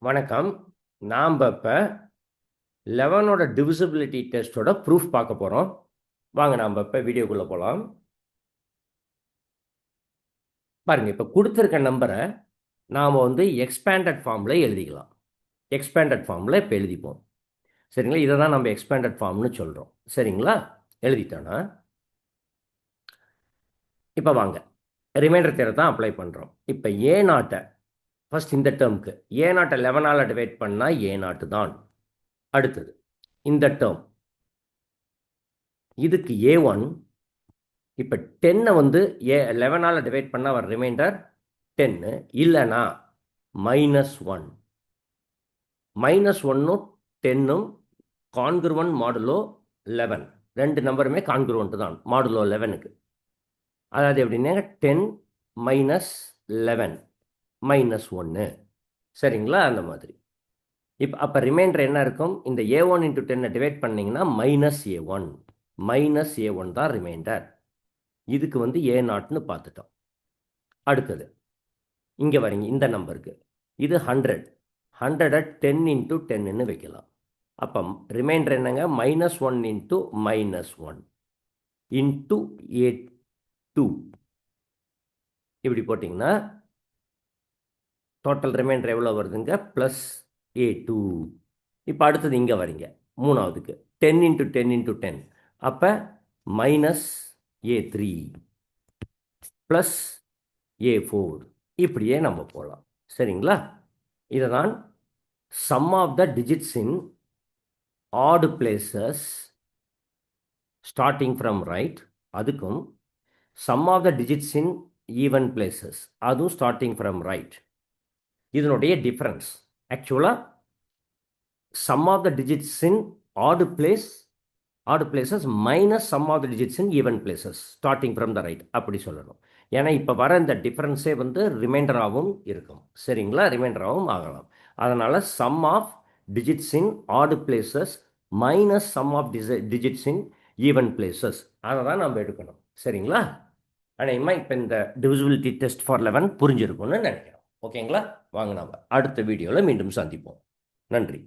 வணக்கம். நாம் இப்போ 11ஓட டிவிசிபிலிட்டி டெஸ்ட்டோட ப்ரூஃப் பார்க்க போகிறோம். வாங்க நாம் இப்போ வீடியோக்குள்ளே போகலாம். பாருங்கள், இப்போ கொடுத்துருக்க நம்பரை நாம் எக்ஸ்பேண்டட் ஃபார்மில் எழுதிக்கலாம். எக்ஸ்பேண்டட் ஃபார்மில் இப்போ எழுதிப்போம். சரிங்களா? இதை தான் நம்ம எக்ஸ்பேண்டட் ஃபார்ம்னு சொல்கிறோம். சரிங்களா? எழுதிட்டோன்னா இப்போ வாங்க ரிமைண்டர் தேரை தான் அப்ளை பண்ணுறோம். இப்போ ஏ நாட்டை ஃபஸ்ட் இந்த டேர்முக்கு ஏ நாட்டை 11ஆல் டிவைட் பண்ணால் ஏ நாட்டு தான். அடுத்தது இந்த டேர்ம் இதுக்கு A1. இப்போ 10 11ஆல் டிவைட் பண்ணால் வர ரிமைண்டர் 10. இல்லைனா -1. -1ம் 10ம் கான்குருவன்ட் மாடுலோ 11. ரெண்டு நம்பருமே கான்குருவன்ட் தான் மாடுலோ 11க்கு. அதாவது எப்படின்னா 10 - 11 -1. சரிங்களா? அந்த மாதிரி. இப்போ அப்போ ரிமைண்டர் என்ன இருக்கும்? இந்த A1 × 10 டிவைட் பண்ணிங்கன்னா -A1. -A1 தான் ரிமைண்டர். இதுக்கு A0ன்னு பார்த்துட்டோம். அடுத்தது இங்கே வரீங்க இந்த நம்பருக்கு. இது 100. 100-ஐ 10 × 10ன்னு வைக்கலாம். அப்போ ரிமைண்டர் என்னங்க? -1 × -1 × A2. இப்படி போட்டிங்கன்னா டோட்டல் ரிமைண்டர் எவ்வளோ வருதுங்க? +A2. இப்போ அடுத்தது இங்கே வரீங்க மூணாவதுக்கு 10 × 10 × 10. அப்போ -A3 +A4. இப்படியே நம்ம போகலாம். சரிங்களா? இதை தான் sum of the digits in odd places starting from right, அதுக்கும் sum of the digits in even places அதுவும் ஸ்டார்டிங் ஃப்ரம் ரைட். இதனுடைய டிஃப்ரென்ஸ் ஆக்சுவலாக sum of the digits in odd places minus sum of the digits in even places starting from the right அப்படி சொல்லணும். ஏன்னா இப்போ வர இந்த டிஃப்ரென்ஸே ரிமைண்டராகவும் இருக்கும். சரிங்களா? ரிமைண்டராகவும் ஆகலாம். அதனால் sum of digits in odd places minus sum of digits in even places அதை தான் நம்ம எடுக்கணும். சரிங்களா? ஆனால் இப்போ இந்த டிவிசிபிலிட்டி டெஸ்ட் ஃபார் 11 புரிஞ்சிருக்கும்னு நினைக்கிறோம். ஓகேங்களா? வாங்க நாம் அடுத்த வீடியோவில் மீண்டும் சந்திப்போம். நன்றி.